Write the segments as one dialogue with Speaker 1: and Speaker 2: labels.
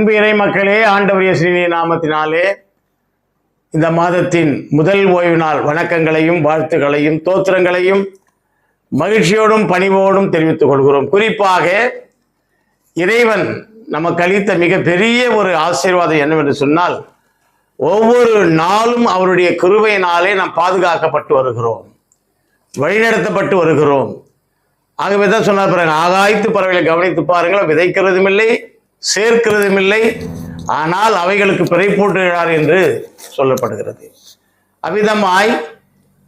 Speaker 1: அன்பு இறை மக்களே, ஆண்டவர் இயேசுவின் நாமத்தினாலே இந்த மாதத்தின் முதல் ஓய்வு நாள் வணக்கங்களையும் வாழ்த்துக்களையும் தோத்திரங்களையும் மகிழ்ச்சியோடும் பணிவோடும் தெரிவித்துக் கொள்கிறோம். குறிப்பாக இறைவன் நமக்கு அளித்த மிக பெரிய ஒரு ஆசீர்வாதம் என்னவென்று சொன்னால், ஒவ்வொரு நாளும் அவருடைய கிருபையினாலே நாம் பாதுகாக்கப்பட்டு வருகிறோம், வழிநடத்தப்பட்டு வருகிறோம். ஆகவே தான் சொன்னார் பாருங்க, ஆகாய்த்து பறவைகளை கவனித்து பாருங்கள், விதைக்கிறதும் இல்லை சேர்க்கிறதும் இல்லை, ஆனால் அவைகளுக்கு பிறை போட்டுகிறார் என்று சொல்லப்படுகிறது. அவ்விதமாய்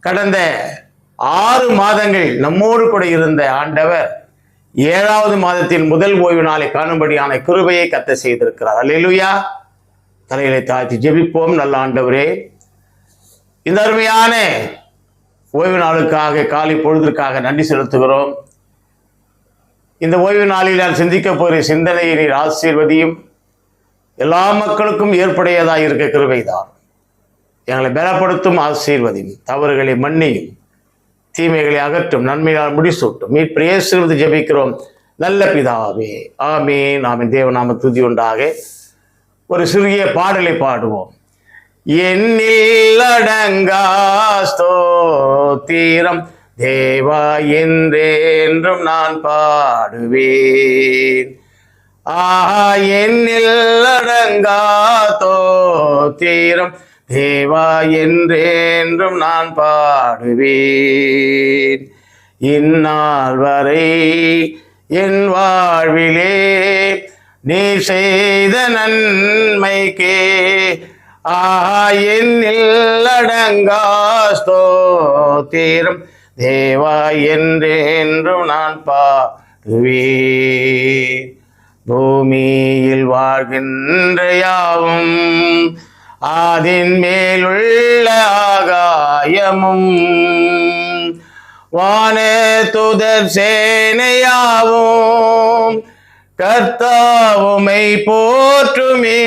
Speaker 1: கடந்த 6 மாதங்கள் நம்மோடு கூட இருந்த ஆண்டவர் 7வது மாதத்தில் முதல் ஓய்வு நாளை காணும்படியான கிருபையை கத்த செய்திருக்கிறார். அல்லேலூயா. தலைகளை தாழ்த்தி ஜெபிப்போம். நல்ல ஆண்டவரே, இந்த அருமையான ஓய்வு நாளுக்காக, காலை பொழுதுக்காக நன்றி செலுத்துகிறோம். இந்த ஓய்வு நாளில் நான் சிந்திக்க போகிற சிந்தனையை நீர் ஆசீர்வதியும். எல்லா மக்களுக்கும் ஏற்புடையதாக இருக்க கிருபைதான். எங்களை பலப்படுத்தும், ஆசீர்வதியும். தவறுகளை மன்னியும், தீமைகளை அகற்றும், நன்மையால் முடிசூட்டும். மீட்பு இயேசுவின் ஜெபிக்கிறோம் நல்ல பிதாவே, ஆமீன். ஆமீன். தேவநாம துதி உண்டாக. ஒரு சிறிய பாடலை பாடுவோம். எண்ணில் அடங்கா ஸ்தோத்திரம் தேவா என்றென்றும் நான் பாடுவேன். எண்ணில் அடங்கா ஸ்தோத்திரம் தேவா என்றென்றும் நான் பாடுவேன். இந்நாள் வரை என் வாழ்விலே நீ செய்த நன்மைக்கே எண்ணில் அடங்கா ஸ்தோத்திரம் தேவா என்றென்றும் நான் பாடுவேன். பூமியில் வாழ்கின்ற யாவும் அதன் மேலுள்ள ஆகாயமும் வான துதர் சேனையாவும் கர்த்தாவுமை போற்றுமே.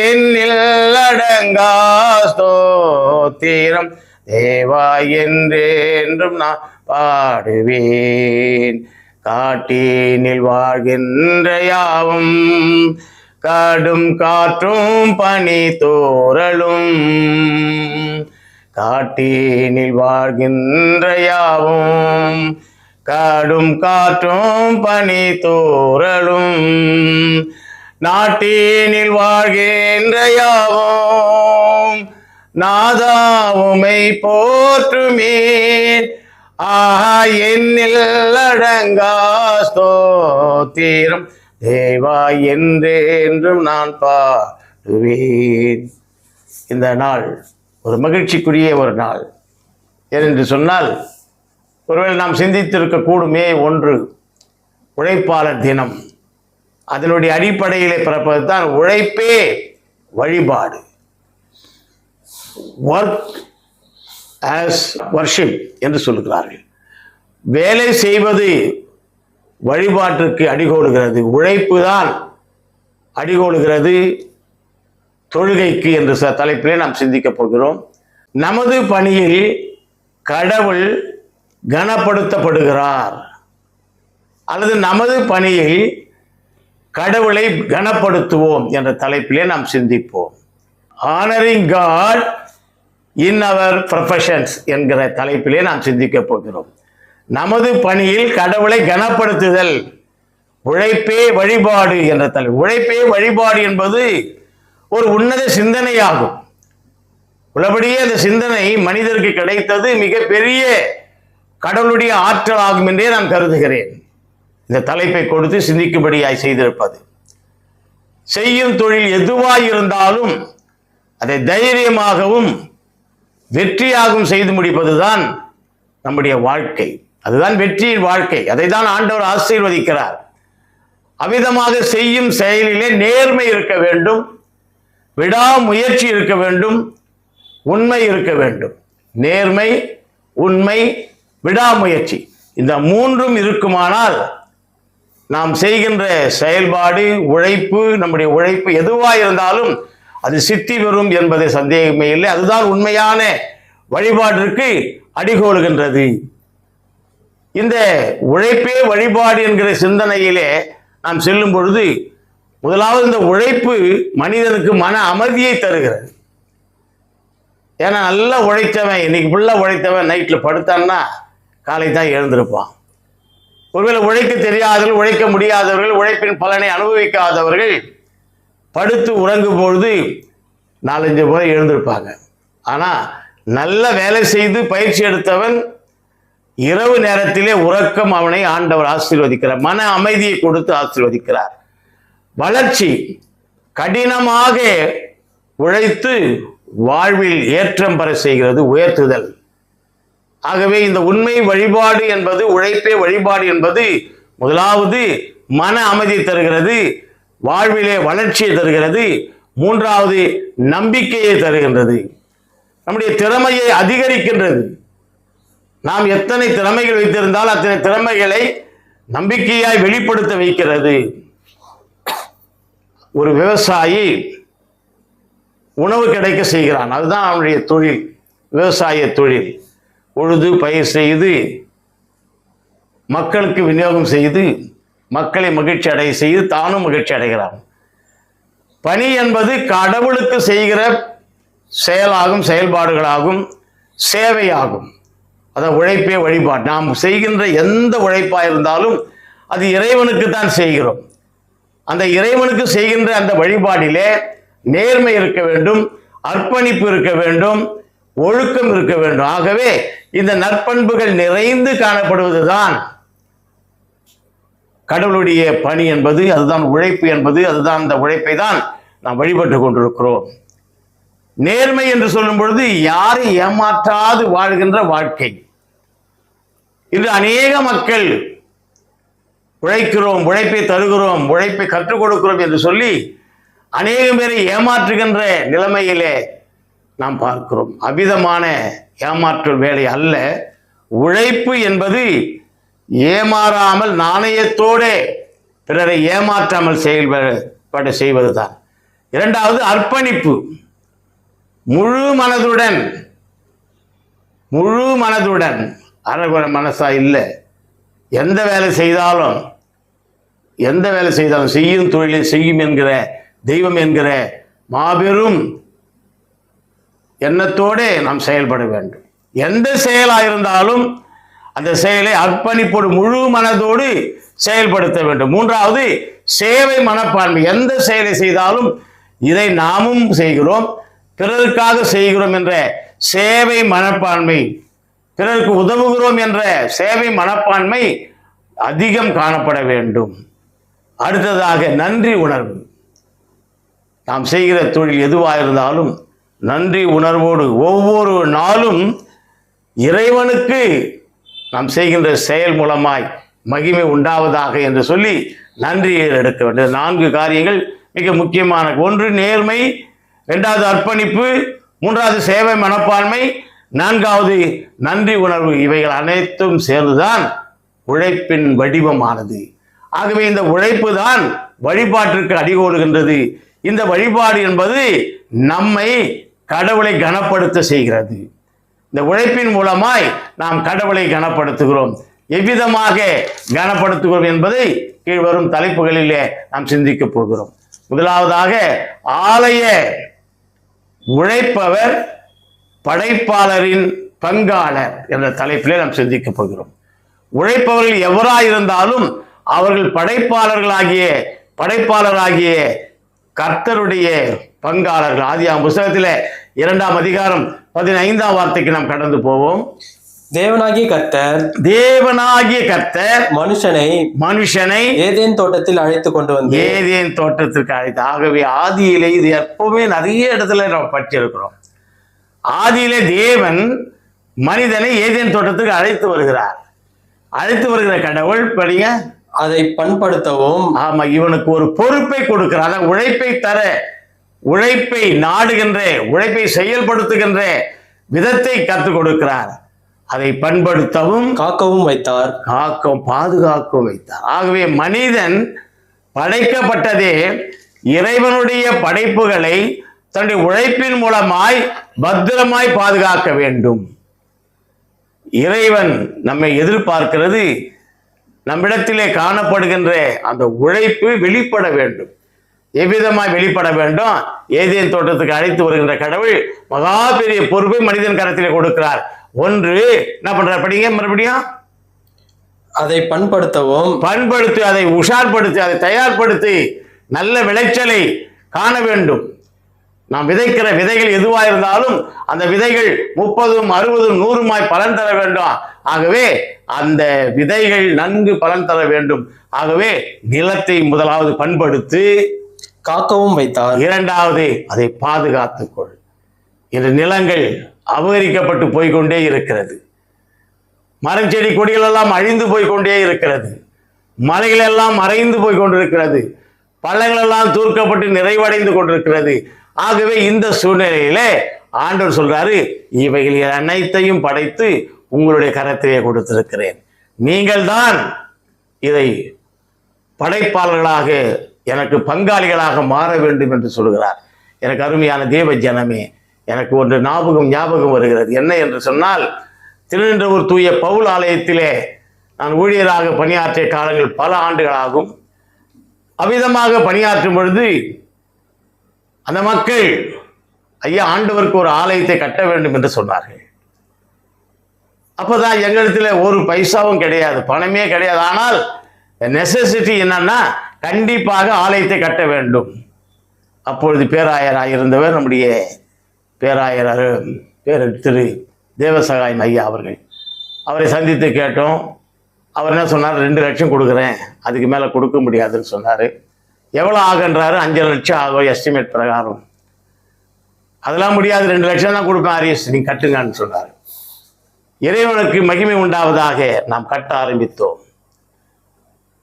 Speaker 1: எண்ணில் அடங்கா ஸ்தோத்திரம் தேவா என்றென்றும் நான் பாடுவேன். காட்டினில் வாழ்கின்ற யாவும் கடும் காற்றும் பனி தோறலும் காட்டினில் வாழ்கின்ற யாவும் கடும் காற்றும் பனி தோறலும் நாட்டினில் வாழ்கின்ற யாவும் நாதாவுமை போற்றுமே. எண்ணில் அடங்கா ஸ்தோத்திரம் தேவா என்றென்றும் நான் பாடுவேன். இந்த நாள் ஒரு மகிழ்ச்சிக்குரிய ஒரு நாள். ஏனென்று சொன்னால், ஒருவேளை நாம் சிந்தித்திருக்க கூடுமே, ஒன்று உழைப்பாளர் தினம். அதனுடைய அடிப்படையிலே பிறப்பது தான் உழைப்பே வழிபாடு. ஒர்க் ஆஸ் வர்ஷிப் என்று சொல்லுகிறார்கள். வேலை செய்வது வழிபாட்டிற்கு அடிகோலுகிறது, உழைப்பு தான் அடிகோலுகிறது தொழுகைக்கு என்று தலைப்பிலே நாம் சிந்திக்க போகிறோம். நமது பணியில் கடவுள் கனப்படுத்தப்படுகிறார், அல்லது நமது பணியில் கடவுளை கனப்படுத்துவோம் என்ற தலைப்பிலே நாம் சிந்திப்போம். ஆனரிங் காட் இன் அவர் ப்ரொஃபஷன்ஸ் என்கிற தலைப்பிலே நாம் சிந்திக்க போகிறோம். நமது பணியில் கடவுளை கனப்படுத்துதல், உழைப்பே வழிபாடு என்ற தலைப்பு. உழைப்பே வழிபாடு என்பது ஒரு உன்னத சிந்தனையாகும். உள்ளபடியே அந்த சிந்தனை மனிதருக்கு கிடைத்தது மிகப்பெரிய கடவுளுடைய ஆற்றல் ஆகும் என்றே நான் கருதுகிறேன். இந்த தலைப்பை கொடுத்து சிந்திக்கும்படியாய் செய்திருப்பது, செய்யும் தொழில் எதுவாய் இருந்தாலும் அதை தைரியமாகவும் வெற்றியாகவும் செய்து முடிப்பதுதான் நம்முடைய வாழ்க்கை. அதுதான் வெற்றியின் வாழ்க்கை. அதை தான் ஆண்டவர் ஆசீர்வதிக்கிறார். அவ்விதமாக செய்யும் செயலிலே நேர்மை இருக்க வேண்டும், விடாமுயற்சி இருக்க வேண்டும், உண்மை இருக்க வேண்டும். நேர்மை, உண்மை, விடாமுயற்சி, இந்த மூன்றும் இருக்குமானால் நாம் செய்கின்ற செயல்பாடு, உழைப்பு, நம்முடைய உழைப்பு எதுவாக இருந்தாலும் அது சித்தி பெறும் என்பதை சந்தேகமே இல்லை. அதுதான் உண்மையான வழிபாட்டிற்கு அடிகோலுகின்றது. இந்த உழைப்பே வழிபாடு என்கிற சிந்தனையிலே நாம் செல்லும் பொழுது முதலாவது இந்த உழைப்பு மனிதனுக்கு மன அமைதியை தருகிறது. ஏன்னா நல்லா உழைத்தவன், இன்னைக்கு ஃபுல்லாக உழைத்தவன் நைட்டில் படுத்தான்னா காலை தான் எழுந்திருப்பான். ஒருவேளை உழைக்க தெரியாதவர்கள், உழைக்க முடியாதவர்கள், உழைப்பின் பலனை அனுபவிக்காதவர்கள் படுத்து உறங்கும் பொழுது 4-5 முறை எழுந்திருப்பாங்க. ஆனால் நல்ல வேலை செய்து பயிற்சி எடுத்தவன் இரவு நேரத்திலே உறக்கம் அவனை ஆண்டவர் ஆசீர்வதிக்கிறார், மன அமைதியை கொடுத்து ஆசீர்வதிக்கிறார். வளர்ச்சி கடினமாக உழைத்து வாழ்வில் ஏற்றம் பெற செய்கிறது, உயர்த்துதல். ஆகவே இந்த உண்மை வழிபாடு என்பது, உழைப்பே வழிபாடு என்பது முதலாவது மன அமைதி தருகிறது, வாழ்விலே வளர்ச்சியை தருகிறது. மூன்றாவது நம்பிக்கையை தருகின்றது, நம்முடைய திறமையை அதிகரிக்கின்றது. நாம் எத்தனை திறமைகள் வைத்திருந்தால் அத்தனை திறமைகளை நம்பிக்கையாய் வெளிப்படுத்த வைக்கிறது. ஒரு விவசாயி உணவு கிடைக்க செய்கிறான், அதுதான் அவனுடைய தொழில், விவசாய தொழில். உழுது பயிர் செய்து மக்களுக்கு விநியோகம் செய்து மக்களை மகிழ்ச்சி அடைய செய்து தானும் மகிழ்ச்சி அடைகிறான். பணி என்பது கடவுளுக்கு செய்கிற செயலாகும், செயல்பாடுகளாகும், சேவையாகும். அதான் உழைப்பே வழிபாடு. நாம் செய்கின்ற எந்த உழைப்பாக இருந்தாலும் அது இறைவனுக்கு தான் செய்கிறோம். அந்த இறைவனுக்கு செய்கின்ற அந்த வழிபாடிலே நேர்மை இருக்க வேண்டும், அர்ப்பணிப்பு இருக்க வேண்டும், ஒழுக்கம் இருக்க வேண்டும். ஆகவே இந்த நற்பண்புகள் நிறைந்து காணப்படுவதுதான் கடவுளுடைய பணி என்பது, அதுதான் உழைப்பு என்பது. அதுதான் அந்த உழைப்பை தான் நாம் வழிபட்டு கொண்டிருக்கிறோம். நேர்மை என்று சொல்லும் பொழுது யாரை ஏமாற்றாது வாழ்கின்ற வாழ்க்கை. இன்று அநேக மக்கள் உழைக்கிறோம், உழைப்பை தருகிறோம், உழைப்பை கற்றுக் கொடுக்கிறோம் என்று சொல்லி அநேக பேரை ஏமாற்றுகின்ற நிலைமையிலே நாம் பார்க்கிறோம். அபிதமான ஏமாற்று வேலை அல்ல. உழைப்பு என்பது ஏமாறாமல் நாணயத்தோடு பிறரை ஏமாற்றாமல் செயல்பட செய்வதுதான். இரண்டாவது அர்ப்பணிப்பு. முழு மனதுடன் அரைகுறை மனசா இல்லை. எந்த வேலை செய்தாலும் செய்யும் தொழிலை செய்யும் என்கிற தெய்வம் என்கிற மாபெரும் எண்ணத்தோடு நாம் செயல்பட வேண்டும். எந்த செயலாக இருந்தாலும் அந்த செயலை அர்ப்பணிப்போடு முழு மனதோடு செயல்படுத்த வேண்டும். மூன்றாவது சேவை மனப்பான்மை. எந்த செயலை செய்தாலும் இதை நாமும் செய்கிறோம், பிறருக்காக செய்கிறோம் என்ற சேவை மனப்பான்மை, பிறருக்கு உதவுகிறோம் என்ற சேவை மனப்பான்மை அதிகம் காணப்பட வேண்டும். அடுத்ததாக நன்றி உணர்வு. நாம் செய்கிற தொழில் எதுவாக இருந்தாலும் நன்றி உணர்வோடு ஒவ்வொரு நாளும் இறைவனுக்கு நாம் செய்கின்ற செயல் மூலமாய் மகிமை உண்டாவதாக என்று சொல்லி நன்றியை எடுக்க வேண்டும். 4 காரியங்கள் மிக முக்கியமான. 1 நேர்மை, 2வது அர்ப்பணிப்பு, 3வது சேவை மனப்பான்மை, 4வது நன்றி உணர்வு. இவைகள் அனைத்தும் சேர்ந்துதான் உழைப்பின் வடிவமானது. ஆகவே இந்த உழைப்பு தான் வழிபாட்டிற்கு அடிகோடுகின்றது. இந்த வழிபாடு என்பது நம்மை கடவுளை கனப்படுத்த செய்கிறது. இந்த உழைப்பின் மூலமாய் நாம் கடவுளை கனப்படுத்துகிறோம். எவ்விதமாக கனப்படுத்துகிறோம் என்பதை கீழ்வரும் தலைப்புகளிலே நாம் சிந்திக்க போகிறோம். முதலாவதாக ஆலய உழைப்பவர் படைப்பாளரின் பங்காளர் என்ற தலைப்பிலே நாம் சிந்திக்க போகிறோம். உழைப்பவர்கள் எவராயிருந்தாலும் அவர்கள் படைப்பாளராகிய கர்த்தருடைய பங்காளர்கள். ஆதியாகமம் புத்தகத்தில் 2ஆம் அதிகாரம் 15ஆம் வார்த்தைக்கு நாம் கடந்து போவோம்.
Speaker 2: தேவனாகிய கர்த்தர் மனுஷனை ஏதேன் தோட்டத்தில் அழைத்து கொண்டு வந்து
Speaker 1: ஏதேன் தோட்டத்திற்கு அழைத்து. ஆகவே ஆதியிலே இது எப்பவுமே நிறைய இடத்துல நம்ம படிச்சிருக்கிறோம். ஆதியிலே தேவன் மனிதனை ஏதேன் தோட்டத்துக்கு அழைத்து வருகிற கடவுள் படிங்க,
Speaker 2: அதை பண்படுத்தவும்,
Speaker 1: ஆமா, இவனுக்கு ஒரு பொறுப்பை கொடுக்கிறார். உழைப்பை நாடுகின்ற, உழைப்பை செயல்படுத்துகின்ற விதத்தை கற்றுக் கொடுக்கிறார். அதை பண்படுத்தவும்
Speaker 2: காக்கவும் வைத்தார்.
Speaker 1: பாதுகாக்கவும் வைத்தார். ஆகவே மனிதன் படைக்கப்பட்டதே இறைவனுடைய படைப்புகளை தன்னுடைய உழைப்பின் மூலமாய் பத்திரமாய் பாதுகாக்க வேண்டும். இறைவன் நம்மை எதிர்பார்க்கிறது நம்மிடத்திலே காணப்படுகின்ற அந்த உழைப்பு வெளிப்பட வேண்டும். எவ்விதமாய் வெளிப்பட வேண்டும்? ஏதேன் தோட்டத்துக்கு அழைத்து வருகின்ற கடவுள் மகா பெரிய பொறுப்பை மனிதன் கரத்திலே கொடுக்கிறார். ஒன்று என்ன பண்றார்? படிங்க மறுபடியும்.
Speaker 2: அதை பண்படுத்தி,
Speaker 1: அதை உஷார்படுத்தி, அதை தயார்படுத்தி நல்ல விளைச்சலை காண வேண்டும். நாம் விதைக்கிற விதைகள் எதுவாக இருந்தாலும் அந்த விதைகள் 30, 60, 100 பலன் தர வேண்டும். ஆகவே அந்த விதைகள் நன்கு பலன் தர வேண்டும். ஆகவே நிலத்தை முதலாவது பண்படுத்தி
Speaker 2: காக்கவும் வைத்தார்.
Speaker 1: இரண்டாவது அதை பாதுகாத்துக்கொள். இந்த நிலங்கள் அபகரிக்கப்பட்டு போய்கொண்டே இருக்கிறது. மரம் செடி கொடிகள் எல்லாம் அழிந்து போய்கொண்டே இருக்கிறது. மலைகள் எல்லாம் மறைந்து போய் கொண்டிருக்கிறது. பள்ளங்கள் எல்லாம் தூர்க்கப்பட்டு நிறைவடைந்து கொண்டிருக்கிறது. ஆகவே இந்த சூழ்நிலையிலே ஆண்டவர் சொல்றாரு, இவைகள் அனைத்தையும் படைத்து உங்களுடைய கரத்திலே கொடுத்திருக்கிறேன். நீங்கள் தான் இதை படைப்பாளர்களாக எனக்கு பங்காளிகளாக மாற வேண்டும் என்று சொல்கிறார். எனக்கு அருமையான தேவ ஜனமே, எனக்கு ஒன்று ஞாபகம் வருகிறது. என்ன என்று சொன்னால், திருநின்றவூர் தூய பவுல் ஆலயத்திலே நான் ஊழியராக பணியாற்றிய காலங்கள் பல ஆண்டுகளாகும். அவ்விதமாக பணியாற்றும் பொழுது அந்த மக்கள், ஐயா ஆண்டவருக்கு ஒரு ஆலயத்தை கட்ட வேண்டும் என்று சொன்னார்கள். அப்போதான் எங்களிடத்துல ஒரு பைசாவும் கிடையாது, பணமே கிடையாது. ஆனால் நெசசிட்டி என்னன்னா, கண்டிப்பாக ஆலயத்தை கட்ட வேண்டும். அப்பொழுது பேராயராக இருந்தவர் நம்முடைய பேராயர் பேர் திரு தேவசகாயம் ஐயா அவர்கள். அவரை சந்தித்து கேட்டோம். அவர் என்ன சொன்னார்? 2 லட்சம் கொடுக்குறேன், அதுக்கு மேலே கொடுக்க முடியாதுன்னு சொன்னார். எவ்வளோ ஆகுன்றாரு? 5 லட்சம் ஆகும் எஸ்டிமேட் பிரகாரம். அதெல்லாம் முடியாது, 2 லட்சம் தான் கொடுப்பேன் ஆரியஸ், நீ கட்டுங்கன்னு சொன்னார். இறைவனுக்கு மகிமை உண்டாவதாக நாம் கட்ட ஆரம்பித்தோம்.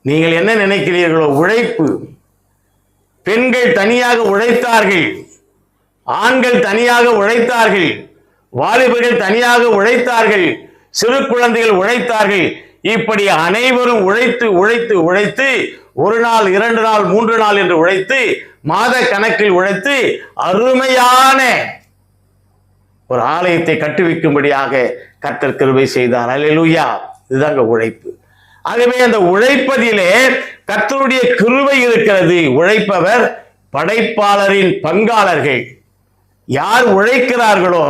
Speaker 1: நீங்கள் என்ன நினைக்கிறீர்களோ, உழைப்பு. பெண்கள் தனியாக உழைத்தார்கள், ஆண்கள் தனியாக உழைத்தார்கள், வாலிபர்கள் தனியாக உழைத்தார்கள், சிறு குழந்தைகள் உழைத்தார்கள். இப்படி அனைவரும் உழைத்து உழைத்து உழைத்து 1 நாள் 2 நாள் 3 நாள் என்று உழைத்து மாத கணக்கில் உழைத்து அருமையான ஒரு ஆலயத்தை கட்டுவிக்கும்படியாக கர்த்தர் கிருபை செய்தார். அல்லேலூயா. இதுதாங்க உழைப்பு. ஆகவே அந்த உழைப்பதிலே கர்த்தருடைய கிருபை இருக்கிறது. உழைப்பவர் படைப்பாளரின் பங்காளர்கள். யார் உழைக்கிறார்களோ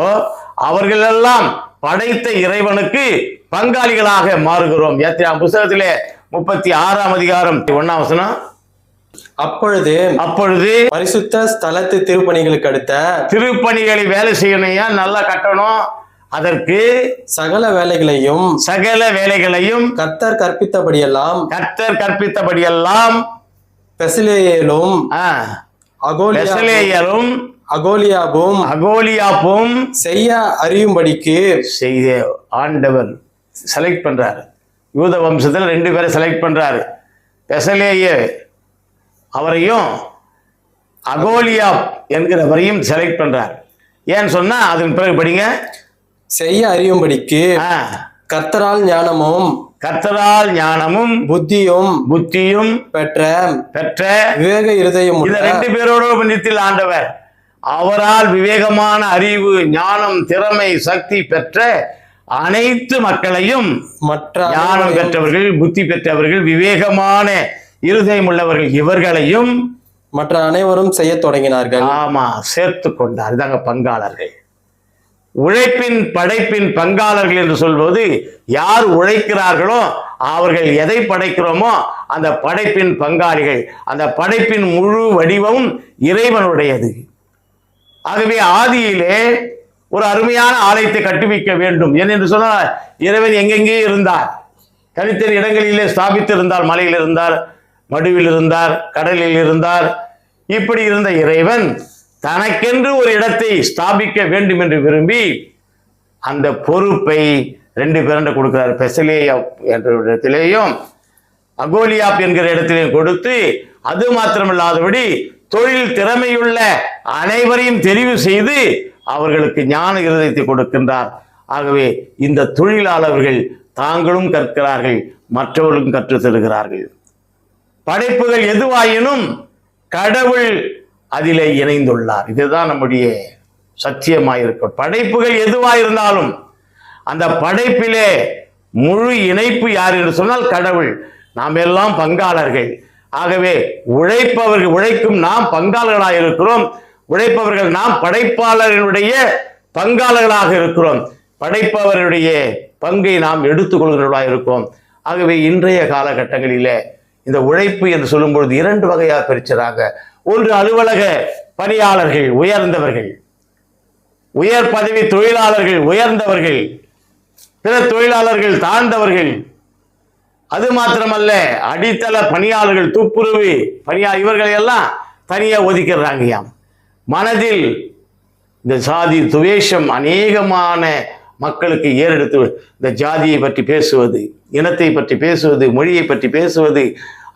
Speaker 1: அவர்களெல்லாம் படைத்த இறைவனுக்கு பங்காளிகளாக மாறுகிறோம். யாத்திராகமம் புத்தகத்திலே 36ஆம் அதிகாரம் 1ஆம் வசனம். அப்பொழுது
Speaker 2: பரிசுத்த ஸ்தலத்து திருப்பணிகளுக்கு அடுத்த
Speaker 1: திருப்பணிகளை வேலை செய்யணையா, நல்லா கட்டணும். அதற்கு
Speaker 2: சகல வேலைகளையும் கர்த்தர் கற்பித்தபடியெல்லாம் பெசலேயலும் அகோலியாபும் செய்ய அறியும்படிக்கு ஆண்டவர் செலக்ட் பண்றாரு. யூத வம்சத்தில் 2 பேரை செலக்ட் பண்றாரு. பெசலேய அவரையும் அகோலியாப் என்கிறவரையும் செலக்ட் பண்றார். ஏன்னு சொன்னா அதன் பிறகு படிங்க. செய்ய அறியும்படிக்கு கர்த்தரால் ஞானமும் புத்தியும் பெற்ற விவேக இருதயம்.
Speaker 1: இந்த 2 பேரோட நித்தியில் ஆண்டவர் அவரால் விவேகமான அறிவு, ஞானம், திறமை, சக்தி பெற்ற அனைத்து மக்களையும், மற்ற ஞானம் பெற்றவர்கள், புத்தி பெற்றவர்கள், விவேகமான இருதயம் உள்ளவர்கள், இவர்களையும்
Speaker 2: மற்ற அனைவரும் செய்ய தொடங்கினார்கள்.
Speaker 1: ஆமா, சேர்த்து கொண்டார். இதாங்க பங்காளர்கள். உழைப்பின் படைப்பின் பங்காளர்கள் என்று சொல்வது யார் உழைக்கிறார்களோ அவர்கள் எதை படைக்கிறோமோ அந்த படைப்பின் பங்காளிகள். அந்த படைப்பின் முழு வடிவமும் இறைவனுடையது. ஆகவே ஆதியிலே ஒரு அருமையான ஆலயத்தை கட்டுவிக்க வேண்டும் என்று சொன்னால், இறைவன் எங்கெங்கே இருந்தார், தனித்தனி இடங்களிலே ஸ்தாபித்திருந்தார். மலையில் இருந்தார், மடுவில் இருந்தார், கடலில் இருந்தார். இப்படி இருந்த இறைவன் தனக்கென்று ஒரு இடத்தை ஸ்தாபிக்க வேண்டும் என்று விரும்பி அந்த பொறுப்பை 2 பேருண்ட கொடுக்கிறார். பெசலேயா என்ற இடத்திலேயும் அகோலியாப் என்கிற இடத்திலேயும் கொடுத்து, அது மாத்திரமில்லாதபடி தொழில் திறமையுள்ள அனைவரையும் தெரிவு செய்து அவர்களுக்கு ஞான இருதயத்தை கொடுக்கின்றார். ஆகவே இந்த தொழிலாளர்கள் தாங்களும் கற்கிறார்கள், மற்றவர்களுக்கும் கற்றுத் தருகிறார்கள். படைப்புகள் எதுவாயினும் கடவுள் அதிலே இணைந்துள்ளார். இதுதான் நம்முடைய சத்தியமாயிருக்கும். படைப்புகள் எதுவாயிருந்தாலும் அந்த படைப்பிலே முழு இணைப்பு யார் என்று சொன்னால் கடவுள். நாம் எல்லாம் பங்காளர்கள். ஆகவே உழைக்கும் நாம் பங்காளர்களாக இருக்கிறோம். உழைப்பவர்கள் நாம் படைப்பாளர்களுடைய பங்காளர்களாக இருக்கிறோம். படைப்பவருடைய பங்கை நாம் எடுத்துக்கொள்கிறவர்களாக இருக்கிறோம். ஆகவே இன்றைய காலகட்டங்களிலே இந்த உழைப்பு என்று சொல்லும் பொழுது 2 வகையாக பிரிச்சுறாங்க. ஒன்று அலுவலக பணியாளர்கள் உயர்ந்தவர்கள், உயர் பதவி தொழிலாளர்கள் உயர்ந்தவர்கள், பிற தொழிலாளர்கள் தாழ்ந்தவர்கள். அது மாத்திரமல்ல, அடித்தள பணியாளர்கள், துப்புரவு இவர்களை எல்லாம் தனியா ஒதுக்கிறாங்கயாம். மனதில் இந்த சாதி துவேஷம் அநேகமான மக்களுக்கு ஏறெடுத்து இந்த ஜாதியை பற்றி பேசுவது, இனத்தை பற்றி பேசுவது, மொழியை பற்றி பேசுவது.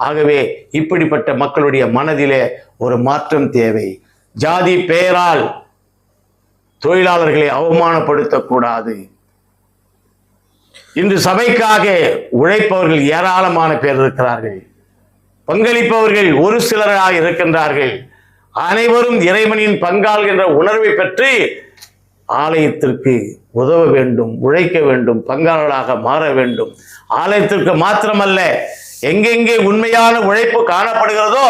Speaker 1: ஆகவே இப்படிப்பட்ட மக்களுடைய மனதிலே ஒரு மாற்றம் தேவை. ஜாதி பெயரால் தொழிலாளர்களை அவமானப்படுத்தக்கூடாது. இன்று சபைக்காக உழைப்பவர்கள் ஏராளமான பேர் இருக்கிறார்கள். பங்களிப்பவர்கள் ஒரு சிலராக இருக்கின்றார்கள். அனைவரும் இறைவனின் பங்காள் என்ற உணர்வை பெற்று ஆலயத்திற்கு உதவ வேண்டும், உழைக்க வேண்டும், பங்காளர்களாக மாற வேண்டும். ஆலயத்திற்கு மாத்திரமல்ல, எங்கெங்கே உண்மையான உழைப்பு காணப்படுகிறதோ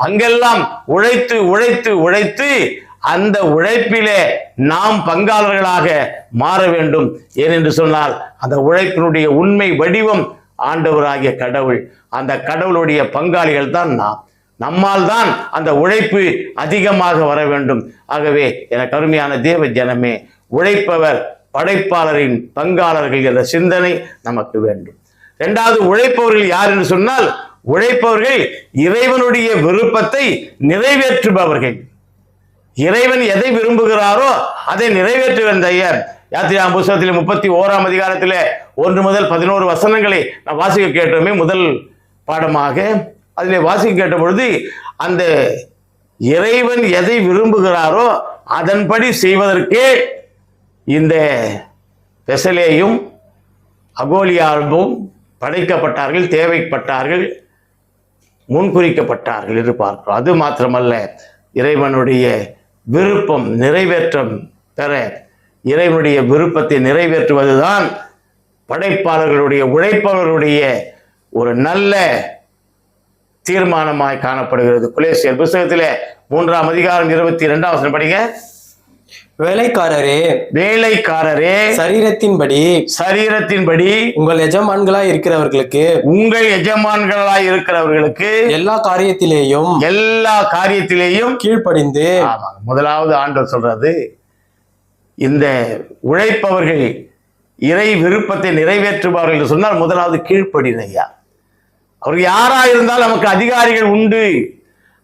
Speaker 1: அங்கெல்லாம் உழைத்து உழைத்து உழைத்து அந்த உழைப்பிலே நாம் பங்காளர்களாக மாற வேண்டும். ஏனென்று சொன்னால் அந்த உழைப்பினுடைய உண்மை வடிவம் ஆண்டவராகிய கடவுள். அந்த கடவுளுடைய பங்காளிகள் தான் நாம். நம்மால் தான் அந்த உழைப்பு அதிகமாக வர வேண்டும். ஆகவே எனக்கு அருமையான தேவ ஜனமே, உழைப்பவர் படைப்பாளரின் பங்காளர்கள் என்ற சிந்தனை நமக்கு வேண்டும். 2வது, உழைப்பவர்கள் யார் என்று சொன்னால், உழைப்பவர்கள் இறைவனுடைய விருப்பத்தை நிறைவேற்றுபவர்கள். இறைவன் எதை விரும்புகிறாரோ அதை நிறைவேற்றுகின்ற யாத்திராகம புத்தகத்தில் 31ஆம் அதிகாரத்தில் 1 முதல் 11 வசனங்களை நான் வாசிக்க கேட்டோமே முதல் பாடமாக. அதிலே வாசிக்க கேட்ட பொழுது அந்த இறைவன் எதை விரும்புகிறாரோ அதன்படி செய்வதற்கே இந்த பெசலேயும் அகோலியாவும் படைக்கப்பட்டார்கள், தேவைப்பட்டார்கள், முன்குறிக்கப்பட்டார்கள் என்று பார்க்கிறோம். அது மாத்திரமல்ல, இறைவனுடைய விருப்பம் நிறைவேற்றம் பெற இறைவனுடைய விருப்பத்தை நிறைவேற்றுவதுதான் படைப்பாளர்களுடைய உழைப்பவர்களுடைய ஒரு நல்ல தீர்மானமாய் காணப்படுகிறது. கொலோசியர் புத்தகத்திலே 3ஆம் அதிகாரம் 22ஆம் வசனம் படிங்க. வேலைக்காரரே சரீரத்தின்படி
Speaker 2: உங்கள் எஜமான்களாய் இருக்கிறவர்களுக்கு எல்லா காரியத்திலேயும் கீழ்ப்படிந்து.
Speaker 1: முதலாவது ஆண்டவர் சொல்றது, இந்த உழைப்பவர்கள் இறை விருப்பத்தை நிறைவேற்றுபவர்கள் என்று சொன்னால் முதலாவது கீழ்ப்படினையா. அவர்கள் யாரா இருந்தால் நமக்கு அதிகாரிகள் உண்டு,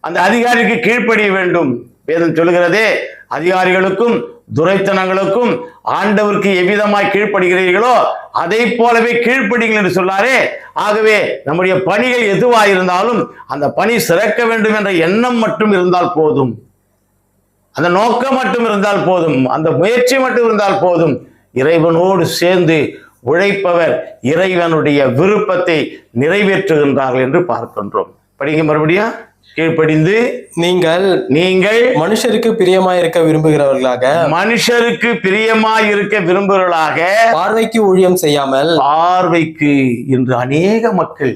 Speaker 1: அந்த அதிகாரிக்கு கீழ்ப்படிய வேண்டும். வேதம் சொல்லுகிறதே, அதிகாரிகளுக்கும் துரைத்தனங்களுக்கும் ஆண்டவருக்கு எவ்விதமாய் கீழ்ப்படுகிறீர்களோ அதை போலவே கீழ்ப்படிங்கள் என்று சொன்னாரே. ஆகவே நம்முடைய பணிகள் எதுவாயிருந்தாலும் அந்த பணி சிறக்க வேண்டும் என்ற எண்ணம் மட்டும் இருந்தால் போதும், அந்த நோக்கம் மட்டும் இருந்தால் போதும், அந்த முயற்சி மட்டும் இருந்தால் போதும். இறைவனோடு சேர்ந்து உழைப்பவர் இறைவனுடைய விருப்பத்தை நிறைவேற்றுகின்றார்கள் என்று பார்க்கின்றோம். படிங்க மறுபடியும். கீழ்ப்படிந்து நீங்கள்
Speaker 2: மனுஷருக்கு பிரியமாயிருக்க விரும்புகிறவர்களாக பார்வைக்கு ஊழியம் செய்யாமல்.
Speaker 1: பார்வைக்கு இன்று அநேக மக்கள்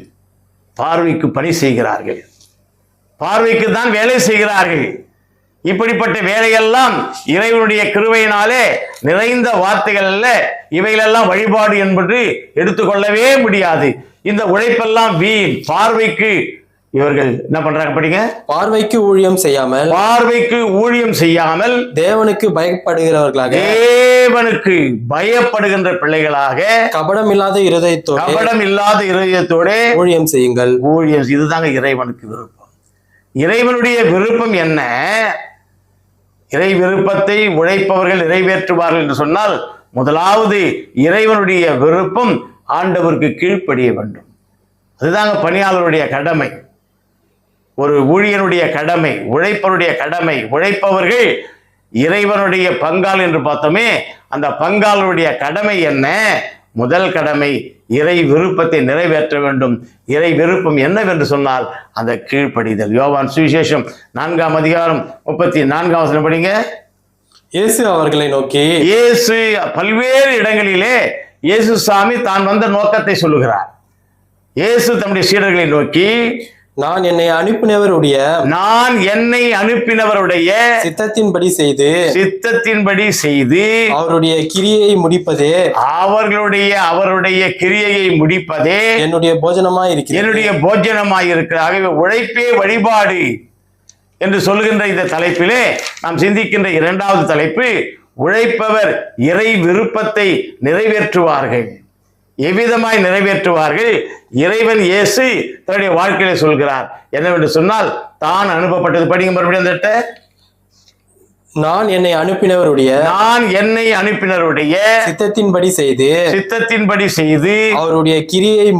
Speaker 1: பார்வைக்கு பணி செய்கிறார்கள், பார்வைக்கு தான் வேலை செய்கிறார்கள். இப்படிப்பட்ட வேலையெல்லாம் இறைவனுடைய கிருபையினாலே நிறைந்த வார்த்தைகள் அல்ல, இவைகளெல்லாம் வழிபாடு என்பது எடுத்துக்கொள்ளவே முடியாது. இந்த உழைப்பெல்லாம் வீண். பார்வைக்கு இவர்கள் என்ன பண்றாங்க படிங்க.
Speaker 2: பார்வைக்கு ஊழியம் செய்யாமல் தேவனுக்கு
Speaker 1: பயப்படுகின்ற பிள்ளைகளாக
Speaker 2: கபடம் இல்லாத
Speaker 1: இருதயத்தோட
Speaker 2: ஊழியம் செய்யுங்கள்.
Speaker 1: இதுதாங்க இறைவனுக்கு விருப்பம். இறைவனுடைய விருப்பம் என்ன? இறை விருப்பத்தை உழைப்பவர்கள் நிறைவேற்றுவார்கள் என்று சொன்னால் முதலாவது இறைவனுடைய விருப்பம் ஆண்டவருக்கு கீழ்ப்படிய வேண்டும். அதுதாங்க பணியாளருடைய கடமை, ஒரு ஊழியனுடைய கடமை, உழைப்பவருடைய கடமை. உழைப்பவர்கள் இறைவனுடைய பங்காள் என்று பார்த்தோமே, அந்த பங்காளருடைய கடமை என்ன? முதல் கடமை இறை விருப்பத்தை நிறைவேற்ற வேண்டும். இறை விருப்பம் என்னவென்று சொன்னால் அந்த கீழ்ப்படிதல். யோவான் சுவிசேஷம் 4ஆம் அதிகாரம் 34ஆம் வசனம் படிங்க.
Speaker 2: இயேசு அவர்களை நோக்கி,
Speaker 1: இயேசு பல்வேறு இடங்களிலே இயேசு சாமி தான் வந்த நோக்கத்தை சொல்லுகிறார். இயேசு தம்முடைய சீடர்களை நோக்கி,
Speaker 2: நான் என்னை அனுப்பினவருடைய சித்தத்தின்படி
Speaker 1: செய்து
Speaker 2: அவருடைய கிரியையை முடிப்பதே
Speaker 1: அவருடைய கிரியையை முடிப்பதே
Speaker 2: என்னுடைய போஜனமாய்
Speaker 1: இருக்கிறது. ஆகவே உழைப்பே வழிபாடு என்று சொல்கின்ற இந்த தலைப்பிலே நாம் சிந்திக்கின்ற இரண்டாவது தலைப்பு, உழைப்பவர் இறை விருப்பத்தை நிறைவேற்றுவார்கள். எவ்விதமாய் நிறைவேற்றுவார்கள்? இறைவன் இயேசு தன்னுடைய வாழ்க்கையில சொல்கிறார் என்னவென்று சொன்னால், தான் அனுப்பப்பட்டது. படிங்க மறுபடியும் அந்த
Speaker 2: நான் என்னை அனுப்பினவருடைய சித்தத்தின்படி செய்து அவருடைய கிரியையை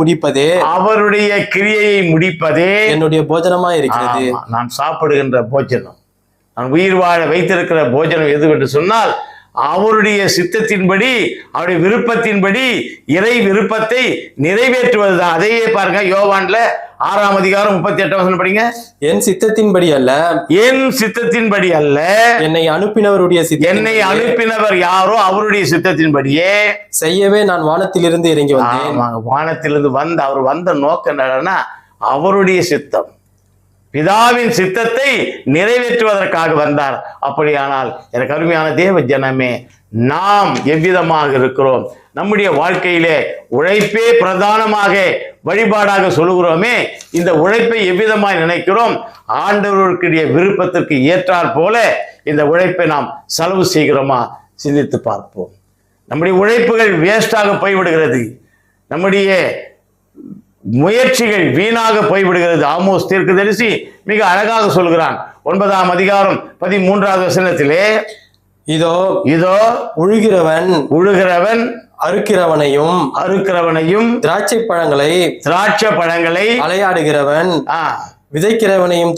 Speaker 2: முடிப்பதே என்னுடைய போஜனமாய் இருக்கிறது.
Speaker 1: நான் சாப்பிடுகின்ற போஜனம், நான் உயிர் வாழ வைத்திருக்கிற போஜனம் எது என்று சொன்னால், அவருடைய சித்தத்தின்படி, அவருடைய விருப்பத்தின்படி இறை விருப்பத்தை நிறைவேற்றுவதுதான். அதையே பாருங்க, யோவான்ல 6ஆம் அதிகாரம் 38 படிங்க.
Speaker 2: என் சித்தத்தின்படி அல்ல, என்னை அனுப்பினவர் யாரோ அவருடைய சித்தத்தின்படியே செய்யவே நான் வானத்திலிருந்து இறங்கி வந்தேன்.
Speaker 1: வானத்திலிருந்து அவர் வந்த நோக்கம் என்னன்னா, அவருடைய சித்தம், பிதாவின் சித்தத்தை நிறைவேற்றுவதற்காக வந்தார். அப்படியானால் எனக்கு அருமையான தேவ ஜனமே, நாம் எவ்விதமாக இருக்கிறோம்? நம்முடைய வாழ்க்கையிலே உழைப்பே பிரதானமாக வழிபாடாக சொல்லுகிறோமே, இந்த உழைப்பை எவ்விதமாய் நினைக்கிறோம்? ஆண்டவருடைய விருப்பத்திற்கு ஏற்றாற் போல இந்த உழைப்பை நாம் செலவு செய்கிறோமா? சிந்தித்து பார்ப்போம். நம்முடைய உழைப்புகள் வேஸ்டாக போய்விடுகிறது, நம்முடைய முயற்சிகள் வீணாக போய்விடுகிறது. ஆமோஸ் தீர்க்கதரிசி மிக அழகாக சொல்கிறான். 9ஆம் அதிகாரம் 13வது வசனத்திலே, இதோ உழுகிறவன் அறுக்கிறவனையும் திராட்சை பழங்களை
Speaker 2: அலையாடுகிறவன் விதைக்கிறவனையும்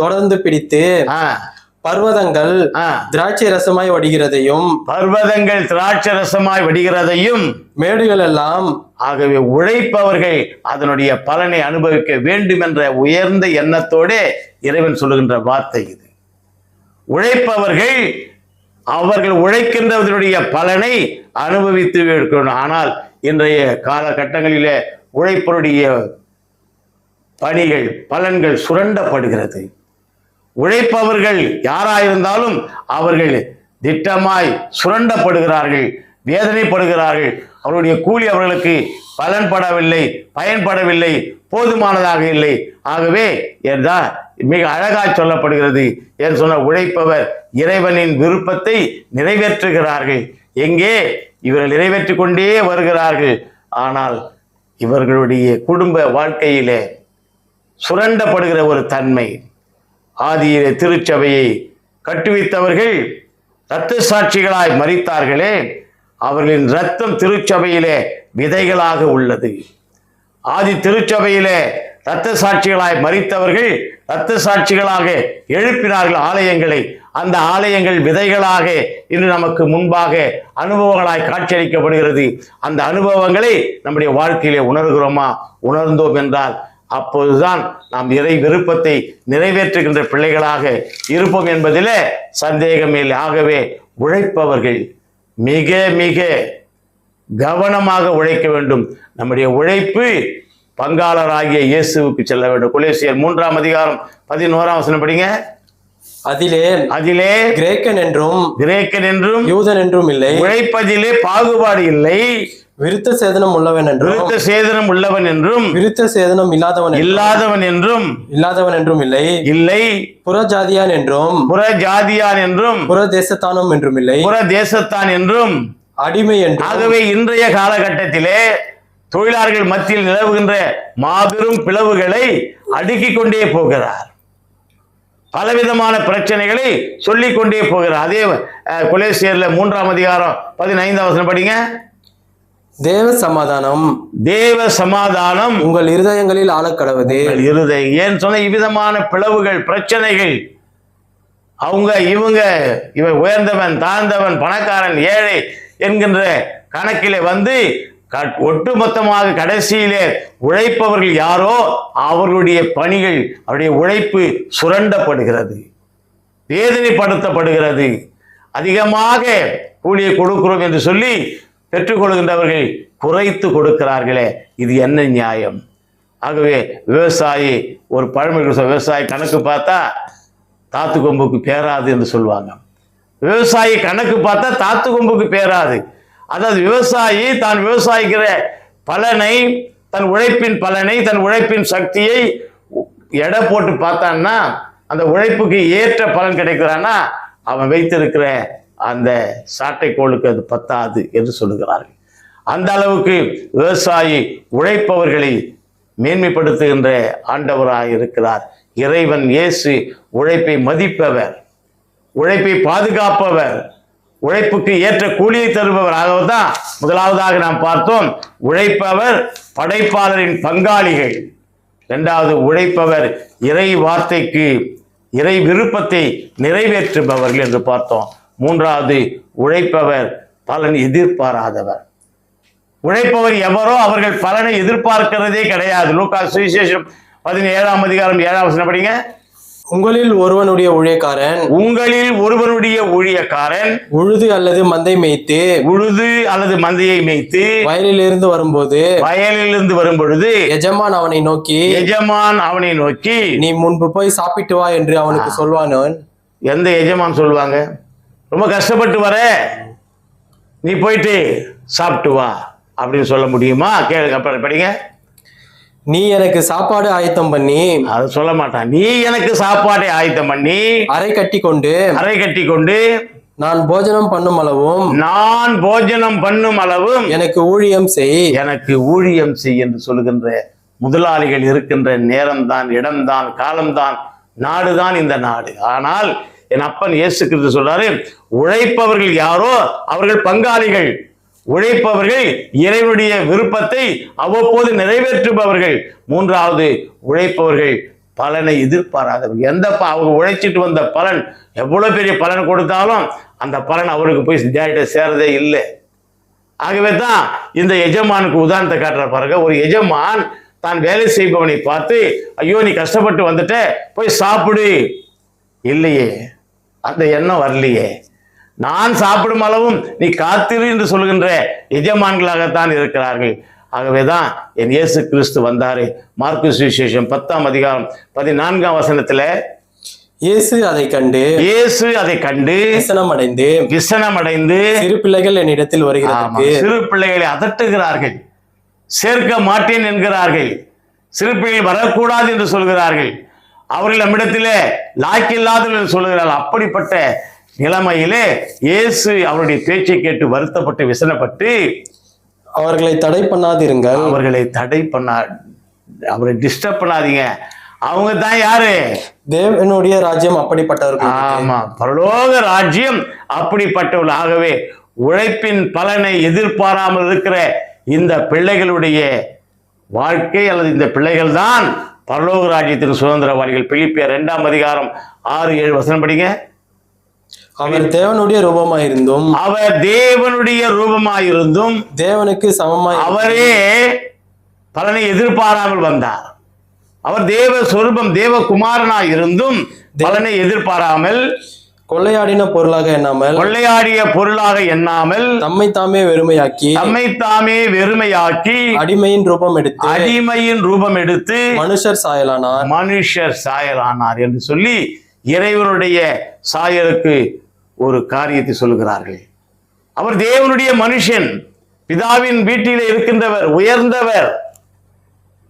Speaker 2: தொடர்ந்து பிடித்து பர்வதங்கள் திராட்சை ரசமாய் வடிகிறதையும் மேடுகள் எல்லாம்.
Speaker 1: ஆகவே உழைப்பவர்கள் அதனுடைய பலனை அனுபவிக்க வேண்டும் என்ற உயர்ந்த எண்ணத்தோடு இறைவன் சொல்லுகின்ற வார்த்தை இது. உழைப்பவர்கள் அவர்கள் உழைக்கின்றதனுடைய பலனை அனுபவித்து இருக்கணும். ஆனால் இன்றைய காலகட்டங்களிலே உழைப்பவருடைய பலன்கள் சுரண்டப்படுகிறது. உழைப்பவர்கள் யாராயிருந்தாலும் அவர்கள் திட்டமாய் சுரண்டப்படுகிறார்கள், வேதனைப்படுகிறார்கள். அவருடைய கூலி அவர்களுக்கு பயன்படவில்லை, போதுமானதாக இல்லை. ஆகவே மிக அழகாய் சொல்லப்படுகிறது. என்று சொன்ன உழைப்பவர் இறைவனின் விருப்பத்தை நிறைவேற்றுகிறார்கள். எங்கே? இவர்கள் நிறைவேற்றி கொண்டே வருகிறார்கள். ஆனால் இவர்களுடைய குடும்ப வாழ்க்கையிலே சுரண்டப்படுகிற ஒரு தன்மை. ஆதியிலே திருச்சபையை கட்டுவித்தவர்கள் இரத்த சாட்சிகளாய் மரித்தார்களே, அவர்களின் இரத்தம் திருச்சபையிலே விதைகளாக உள்ளது. ஆதி திருச்சபையிலே இரத்த சாட்சிகளாய் மரித்தவர்கள் இரத்த சாட்சிகளாக எழுப்பினார்கள் ஆலயங்களை. அந்த ஆலயங்கள் விதைகளாக இன்று நமக்கு முன்பாக அனுபவங்களாய் காட்சியளிக்கப்படுகிறது. அந்த அனுபவங்களை நம்முடைய வாழ்க்கையிலே உணர்கிறோமா? உணர்ந்தோம் என்றால் அப்போதுதான் நாம் இறை விருப்பத்தை நிறைவேற்றுகின்ற பிள்ளைகளாக இருப்போம் என்பதிலே சந்தேகமில்லை. ஆகவே உழைப்பவர்கள் மிக மிக கவனமாக உழைக்க வேண்டும். நம்முடைய உழைப்பு பங்காளராகிய இயேசுவுக்கு செல்ல வேண்டும். கொலோசியர் 3ஆம் அதிகாரம் 11ஆம் வசனம் படிங்க. அதிலே கிரேக்கன் என்றும் யூதன் என்றும் இல்லை, உழைப்பதிலே பாகுபாடு இல்லை,
Speaker 2: விருத்த சேதனம் உள்ளவன்
Speaker 1: என்றும்
Speaker 2: விருத்த சேதனம்
Speaker 1: இல்லாதவன்
Speaker 2: என்றும் இல்லை, புறஜாதியான் என்றும்
Speaker 1: புறதேசத்தான் என்றும்
Speaker 2: அடிமை என்றும்.
Speaker 1: ஆகவே இன்றைய காலகட்டத்திலே தொழிலாளர்கள் மத்தியில் நிலவுகின்ற மாபெரும் பிளவுகளை அடுக்கிக் கொண்டே போகிறார். பலவிதமான பிரச்சனைகளை சொல்லிக் கொண்டே போகிறார். அதே கொலோசியர்ல 3ஆம் அதிகாரம் 15ஆம் வசனம் படிங்க.
Speaker 2: தேவ சமாதானம் உங்கள் இருதயங்களில் ஆளக்கடவது.
Speaker 1: ஏன் சொன்ன இவ்விதமான பிளவுகள், பிரச்சனைகள், இவன் உயர்ந்தவன், தாழ்ந்தவன், பணக்காரன், ஏழை என்கின்ற கணக்கிலே வந்து ஒட்டுமொத்தமாக கடைசியிலே உழைப்பவர்கள் யாரோ அவர்களுடைய பணிகள், அவருடைய உழைப்பு சுரண்டப்படுகிறது, வேதனைப்படுத்தப்படுகிறது. அதிகமாக கூலியை கொடுக்கிறோம் என்று சொல்லி பெற்றுக்கொள்கின்றவர்கள் குறைத்து கொடுக்கிறார்களே, இது என்ன நியாயம்? ஆகவே விவசாயி ஒரு பழமொழி விவசாயி கணக்கு பார்த்தா தாத்து கொம்புக்கு பேராது என்று சொல்லுவாங்க. விவசாயி கணக்கு பார்த்தா தாத்து கொம்புக்கு பேராது. அதாவது விவசாயி தான் விவசாயிக்கிற பலனை, தன் உழைப்பின் பலனை, தன் உழைப்பின் சக்தியை எடை போட்டு பார்த்தான்னா அந்த உழைப்புக்கு ஏற்ற பலன் கிடைக்கிறான்னா அவன் வைத்திருக்கிற அந்த சாட்டைக்கோளுக்கு அது பத்தாது என்று சொல்லுகிறார்கள். அந்த அளவுக்கு விவசாயி உழைப்பவர்களை மேன்மைப்படுத்துகின்ற ஆண்டவராக இருக்கிறார். இறைவன் இயேசு உழைப்பை மதிப்பவர், உழைப்பை பாதுகாப்பவர், உழைப்புக்கு ஏற்ற கூலியை தருபவர். ஆகதான் முதலாவதாக நாம் பார்த்தோம், உழைப்பவர் படைப்பாளரின் பங்காளிகள். இரண்டாவது, உழைப்பவர் இறை வார்த்தைக்கு இறை விருப்பத்தை நிறைவேற்றுபவர்கள் என்று பார்த்தோம். மூன்றாவது, உழைப்பவர் பலன் எதிர்பாராதவர். உழைப்பவர் எவரோ அவர்கள் பலனை எதிர்பார்க்கிறதே கிடையாது. லூக்கா சுவிசேஷம் 17ஆம் அதிகாரம் 7ஆம் வசனம் படிங்க.
Speaker 2: உங்களில் ஒருவனுடைய ஊழியக்காரன் உழுது அல்லது மந்தை மேய்த்து
Speaker 1: மந்தையை மேய்த்து
Speaker 2: வயலிலிருந்து வரும்பொழுது எஜமான் அவனை நோக்கி நீ முன்பு போய் சாப்பிட்டு வா என்று அவனுக்கு சொல்வானவன்.
Speaker 1: எந்த எஜமான் சொல்லுவாங்க? ரொம்ப கஷ்டப்பட்டு வர, நீ போயிட்டு சாப்பிட்டு வா அப்படின்னு சொல்ல முடியுமா? கேளுங்க, படிங்க.
Speaker 2: நீ எனக்கு சாப்பாடு ஆயத்தம் பண்ணி,
Speaker 1: அது சொல்ல மாட்டான். நீ எனக்கு சாப்பாடை ஆயத்தம் பண்ணி
Speaker 2: அறை கட்டி கொண்டு நான் போஜனம் பண்ணும் அளவும் எனக்கு ஊழியம் செய்
Speaker 1: என்று சொல்லுகின்ற முதலாளிகள் இருக்கின்ற நேரம்தான், இடம்தான், காலம்தான், நாடுதான் இந்த நாடு. ஆனால் என் அப்பன் இயேசு கிறிஸ்து சொல்றாரு, உழைப்பவர்கள் யாரோ அவர்கள் பங்காளிகள். உழைப்பவர்கள் இறைவனுடைய விருப்பத்தை அவ்வப்போது நிறைவேற்றுபவர்கள். மூன்றாவது, உழைப்பவர்கள் பலனை எதிர்பாராதவர்கள். அவங்க உழைச்சிட்டு வந்த பலன் எவ்வளவு பெரிய பலன் கொடுத்தாலும் அந்த பலன் அவருக்கு போய் சேரதே இல்லை. ஆகவே தான் இந்த எஜமானுக்கு உதாரணத்தை காட்டுற பாருங்க. ஒரு எஜமான் தான் வேலை செய்பவனை பார்த்து, ஐயோ நீ கஷ்டப்பட்டு வந்துட்ட, போய் சாப்பிடு. இல்லையே, அந்த எண்ணம் வரலையே. நான் சாப்பிடும் அளவும் நீ காத்திரு என்று சொல்கின்ற எஜமான்களாகத்தான் இருக்கிறார்கள். ஆகவேதான் என் இயேசு கிறிஸ்து வந்தாரு. மார்க்கு சுவிசேஷம் 10ஆம் அதிகாரம் 14ஆம் வசனத்துல
Speaker 2: இயேசு அதை கண்டு
Speaker 1: விசனமடைந்து
Speaker 2: சிறு பிள்ளைகள் என்னிடத்தில் வருகிறார்கள்.
Speaker 1: சிறு பிள்ளைகளை அதட்டுகிறார்கள், சேர்க்க மாட்டேன் என்கிறார்கள், சிறு பிள்ளைகள் வரக்கூடாது என்று சொல்கிறார்கள், அவர்கள் நம்மிடத்திலே லாய்க்கில்லாதவர்கள் என்று சொல்கிறார்கள். அப்படிப்பட்ட நிலைமையிலே இயேசு அவருடைய பேச்சை கேட்டு வருத்தப்பட்டு விசனப்பட்டு,
Speaker 2: அவர்களை தடை பண்ணாதிருங்கள்,
Speaker 1: அவரை டிஸ்டர்ப் பண்ணாதீங்க. அவங்க தான் யாரு?
Speaker 2: தேவனுடைய ராஜ்யம் அப்படிப்பட்டவர்கள்.
Speaker 1: ஆமா, பரலோக ராஜ்யம் அப்படிப்பட்டவர்கள். ஆகவே உழைப்பின் பலனை எதிர்பாராமல் இருக்கிற இந்த பிள்ளைகளுடைய வாழ்க்கை அல்லது இந்த பிள்ளைகள் தான் பரலோக ராஜ்யத்தின் சுதந்திரவாளிகள். பிலிப்பியர் 2ஆம் அதிகாரம் 6-7 வசனம் படிங்க.
Speaker 2: அவர் தேவனுடைய ரூபமாயிருந்தும் தேவனுக்கு சமமாய்
Speaker 1: அவரே பலனை எதிர்பாராமல் வந்தார். அவர் தேவ சொரூபம், தேவ குமாரனாய் இருந்தும் பலனை எதிர்பாராமல்,
Speaker 2: கொள்ளையாடிய
Speaker 1: பொருளாக எண்ணாமல்
Speaker 2: தம்மை தாமே வெறுமையாக்கி
Speaker 1: அடிமையின் ரூபம் எடுத்து
Speaker 2: மனுஷர்
Speaker 1: சாயலானார் என்று சொல்லி இறைவனுடைய சாயலுக்கு ஒரு காரியத்தை சொல்லுகிறார்கள். அவர் தேவனுடைய மனுஷன், பிதாவின் வீட்டிலே இருக்கின்றவர்,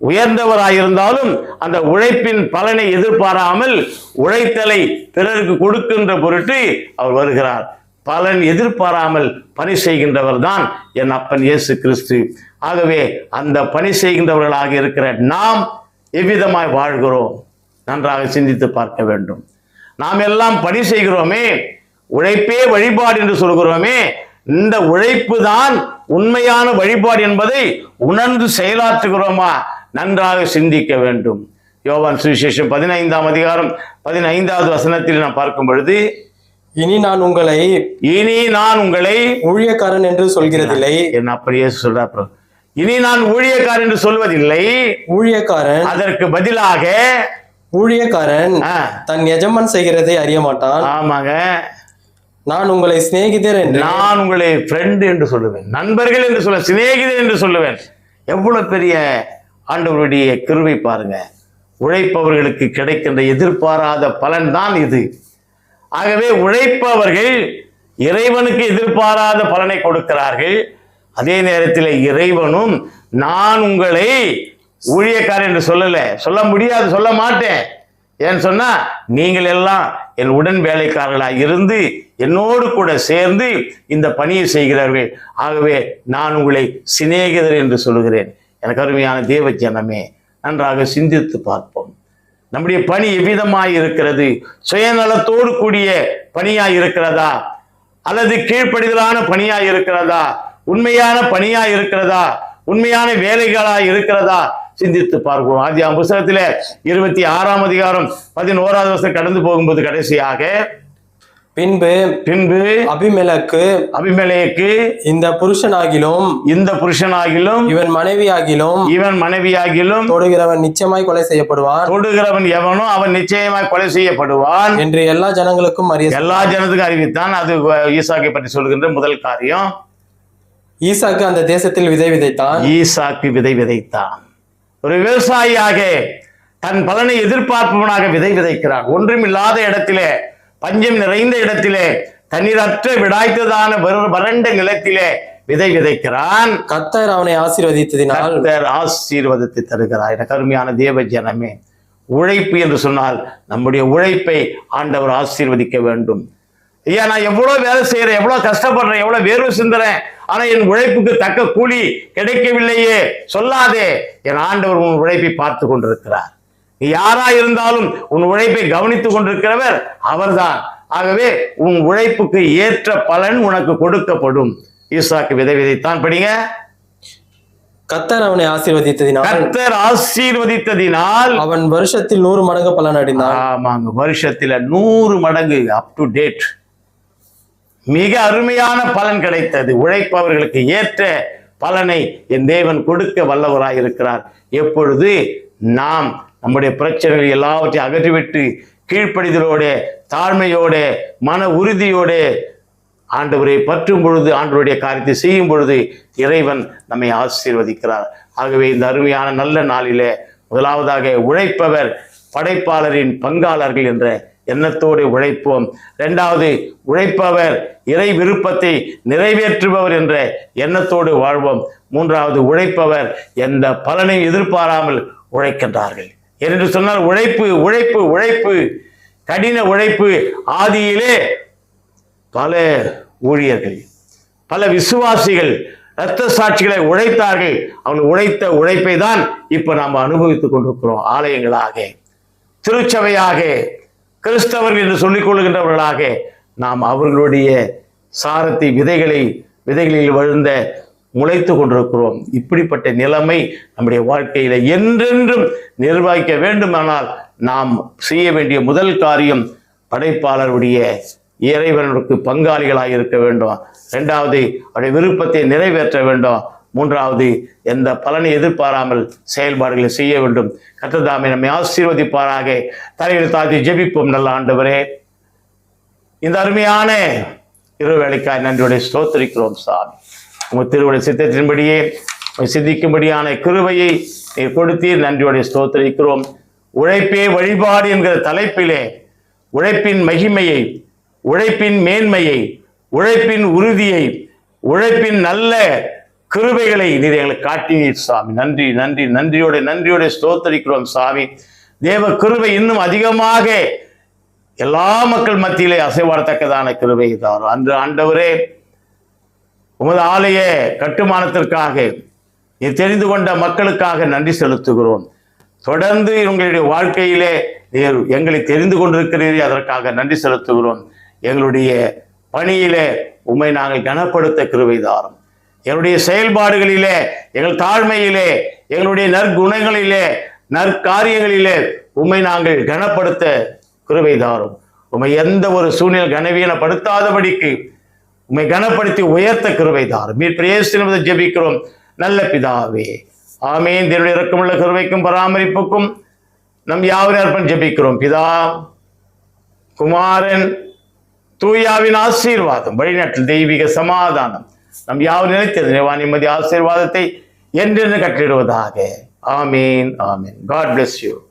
Speaker 1: உயர்ந்தவராயிருந்தாலும் அந்த உழைப்பின் பலனை எதிர்பாராமல் உழைத்தலை பிறருக்கு கொடுக்கின்ற பொருட்டு அவர் வருகிறார். பலன் எதிர்பாராமல் பணி செய்கின்றவர் தான் என் அப்பன் இயேசு கிறிஸ்து. ஆகவே அந்த பணி செய்கின்றவர்களாக இருக்கிற நாம் எவ்விதமாய் வாழ்கிறோம் நன்றாக சிந்தித்து பார்க்க வேண்டும். நாம் எல்லாம் பணி செய்கிறோமே, உழைப்பே வழிபாடு என்று சொல்கிறோமே, இந்த உழைப்பு தான் உண்மையான வழிபாடு என்பதை உணர்ந்து செயலாற்றுகிறோமா? நன்றாக சிந்திக்க வேண்டும். யோவான் சுவிசேஷம் 15ஆம் அதிகாரம் 15வது வசனத்தில் நாம் பார்க்கும் பொழுது,
Speaker 2: இனி நான் உங்களை ஊழியக்காரன் என்று சொல்கிறதில்லை.
Speaker 1: என்ன அப்படியே சொல்ற? இனி நான் ஊழியக்காரன் என்று சொல்வதில்லை.
Speaker 2: ஊழியக்காரன்
Speaker 1: அதற்கு பதிலாக
Speaker 2: தன் எஜமான் செய்கிறதை அறிய மாட்டான்.
Speaker 1: ஆமாங்க,
Speaker 2: நான் உங்களை சிநேகிதர் என்று,
Speaker 1: நான் உங்களை ஃப்ரெண்ட் என்று சொல்லுவேன், நண்பர்கள் என்று சொல்ல, சிநேகிதர் என்று சொல்லுவேன். எவ்வளவு பெரிய ஆண்டவருடைய கிருபை பாருங்க. உழைப்பவர்களுக்கு கிடைக்கின்ற எதிர்பாராத பலன் தான் இது. ஆகவே உழைப்பவர்கள் இறைவனுக்கு எதிர்பாராத பலனை கொடுக்கிறார்கள். அதே நேரத்தில் இறைவனும் நான் உங்களை ஊழியக்காரர் என்று சொல்ல முடியாது, சொல்ல மாட்டேன். ஏன்னு சொன்னா நீங்கள் எல்லாம் என் உடன் வேலைக்காரர்களாக இருந்து என்னோடு கூட சேர்ந்து இந்த பணியை செய்கிறார்கள். ஆகவே நான் உங்களை சிநேகிதர் என்று சொல்லுகிறேன். எனக்கு அருமையான தேவ ஜனமே, நன்றாக சிந்தித்து பார்ப்போம். நம்முடைய பணி எவ்விதமாய் இருக்கிறது? சுயநலத்தோடு கூடிய பணியாய் இருக்கிறதா, அல்லது கீழ்ப்படிதலான பணியாய் இருக்கிறதா, உண்மையான பணியாய் இருக்கிறதா, உண்மையான வேலைகளாய் இருக்கிறதா? சிந்தித்து பார்ப்போம். ஆதியாகமம் புத்தகத்திலே 26ஆம் அதிகாரம் 11வது வசனம் கடந்து போகும்போது கடைசியாக
Speaker 2: பின்பு அபிமெலேக்கு இந்த புருஷனாகிலும் இவன் மனைவியாகிலும் தொடுகிறவன் நிச்சயமாய் கொலை செய்யப்படுவான்.
Speaker 1: தொடுகிறவன் எவனோ அவன் நிச்சயமாய் கொலை செய்யப்படுவான்
Speaker 2: என்று எல்லா ஜனங்களுக்கும்
Speaker 1: அறிவித்தான். அது ஈசாக்கை பற்றி சொல்கின்ற முதல் காரியம்.
Speaker 2: ஈசாக்கு அந்த தேசத்தில் விதை
Speaker 1: விதைத்தான். ஒரு விவசாயியாக தன் பலனை எதிர்பார்ப்பவனாக விதை விதைக்கிறான். ஒன்றுமில்லாத இடத்திலே, பஞ்சம் நிறைந்த இடத்திலே, தண்ணீரற்ற விடாய்த்ததான வறண்ட நிலத்திலே விதை விதைக்கிறான்.
Speaker 2: கர்த்தர் அவனை
Speaker 1: ஆசீர்வதித்து தருகிறார். எனக்கு அருமையான தேவ ஜனமே, உழைப்பு என்று சொன்னால் நம்முடைய உழைப்பை ஆண்டவர் ஆசீர்வதிக்க வேண்டும். ஐயா, நான் எவ்வளவு வேலை செய்யறேன், எவ்வளவு கஷ்டப்படுறேன், எவ்வளவு வேர்வை சிந்துறேன், ஆனா என் உழைப்புக்கு தக்க கூலி கிடைக்கவில்லையே சொல்லாதே. என் ஆண்டவர் உன் உழைப்பை பார்த்து கொண்டிருக்கிறார். நீ யாரா இருந்தாலும் உன் உழைப்பை கவனித்துக் கொண்டிருக்கிறவர் அவர்தான். ஆகவே உன் உழைப்புக்கு ஏற்ற பலன் உனக்கு கொடுக்கப்படும். ஈசாக்கு விதை விதைத்தான். படிங்க.
Speaker 2: கர்த்தர் அவனை
Speaker 1: ஆசீர்வதித்ததினால்
Speaker 2: அவன் வருஷத்தில் 100 மடங்கு பலன் அடைந்தான்.
Speaker 1: ஆமாங்க, வருஷத்துல 100 மடங்கு அப் டு டேட் மிக அருமையான பலன் கிடைத்தது. உழைப்பவர்களுக்கு ஏற்ற பலனை என் தேவன் கொடுக்க வல்லவராய் இருக்கிறார். எப்பொழுது நாம் நம்முடைய பிரச்சனைகள் எல்லாவற்றையும் அகற்றிவிட்டு கீழ்ப்படிதலோட, தாழ்மையோட, மன உறுதியோட ஆண்டவரை பற்றும் பொழுது, ஆண்டவருடைய காரியத்தை செய்யும் பொழுது இறைவன் நம்மை ஆசீர்வதிக்கிறார். ஆகவே இந்த அருமையான நல்ல நாளிலே முதலாவதாக உழைப்பவர் படைப்பாளரின் பங்காளர்கள் என்ற எண்ணத்தோடு உழைப்போம். இரண்டாவது, உழைப்பவர் இறை விருப்பத்தை நிறைவேற்றுபவர் என்ற எண்ணத்தோடு வாழ்வோம். மூன்றாவது, உழைப்பவர் எந்த பலனையும் எதிர்பாராமல் உழைக்கின்றார்கள் என்று சொன்னால் உழைப்பு உழைப்பு உழைப்பு கடின உழைப்பு. ஆதியிலே பல ஊழியர்கள், பல விசுவாசிகள் இரத்த சாட்சிகளை உழைத்தார்கள். அவர்கள் உழைத்த உழைப்பை தான் இப்ப நாம் அனுபவித்துக் கொண்டிருக்கிறோம். ஆலயங்களாக, திருச்சபையாக, கிறிஸ்தவர்கள் என்று சொல்லிக் கொள்கின்றவர்களாக நாம் அவர்களுடைய சாரத்தை விதைகளில் விழுந்த முளைத்து கொண்டிருக்கிறோம். இப்படிப்பட்ட நிலைமை நம்முடைய வாழ்க்கையில என்றென்றும் நிர்வகிக்க வேண்டுமானால் நாம் செய்ய வேண்டிய முதல் காரியம் படைப்பாளருடைய இறைவனுக்கு பங்காளிகளாக இருக்க வேண்டும். இரண்டாவது, அவருடைய விருப்பத்தை நிறைவேற்ற வேண்டும். மூன்றாவது, எந்த பலனை எதிர்பாராமல் செயல்பாடுகளை செய்ய வேண்டும். கர்த்தர் தாமே நம்மை ஆசீர்வதிப்பாராக. தலையில் தாழ்த்தி ஜெபிப்போம். நல்ல ஆண்டவரே, இந்த அருமையான இருவேளைக்காய் நன்றியோட ஸ்தோத்திரிக்கிறோம் சாமி. உங்கள் திருவுடைய சித்தத்தின்படியே சிந்திக்கும்படியான கிருபையை நீர் கொடுத்தீர். நன்றியோட ஸ்தோத்திரிக்கிறோம். உழைப்பே வழிபாடு என்கிற தலைப்பிலே உழைப்பின் மகிமையை, உழைப்பின் மேன்மையை, உழைப்பின் உறுதியை, உழைப்பின் நல்ல கிருபைகளை நீர் எங்களுக்கு காட்டினீர் சாமி. நன்றி நன்றி நன்றியோட ஸ்தோத்திரிக்கிறோம் சாமி. தேவ கிருபை இன்னும் அதிகமாக எல்லா மக்கள் மத்தியிலே அசைவாடத்தக்கதான கிருபை தான். அன்று ஆண்டவரே, உமது ஆலய கட்டுமானத்திற்காக நீ தெரிந்து கொண்ட மக்களுக்காக நன்றி செலுத்துகிறோம். தொடர்ந்து உங்களுடைய வாழ்க்கையிலே நீர் எங்களை தெரிந்து கொண்டிருக்கிறீர்கள், அதற்காக நன்றி செலுத்துகிறோம். எங்களுடைய பணியிலே உம்மை நாங்கள் கனப்படுத்த கிருபை தாரும். எங்களுடைய செயல்பாடுகளிலே, எங்கள் தாழ்மையிலே, எங்களுடைய நற்குணங்களிலே, நற்காரியங்களிலே உம்மை நாங்கள் கனப்படுத்த கிருபை தாரும். உம்மை எந்த ஒரு சூழ்நிலை கனவீனப்படுத்தாதபடிக்கு உம்மை கனப்படுத்தி உயர்த்த கிருபை தாரும். மீட்பர் இயேசு நாமத்தில் ஜெபிக்கிறோம் நல்ல பிதாவே, ஆமென். தேவனுடைய இரக்கமுள்ள கிருபைக்கும் பராமரிப்புக்கும் நம் யாவரையும் அர்ப்பணம் ஜெபிக்கிறோம். பிதா, குமாரன், தூயாவின் ஆசீர்வாதம், வழிநடத்தல், தெய்வீக சமாதானம் நம் யாவரும் நிலைத்தது நிவான் நிம்மதி ஆசீர்வாதத்தை என்றென்று கட்டிடுவதாக. ஆமீன் ஆமீன். God bless you.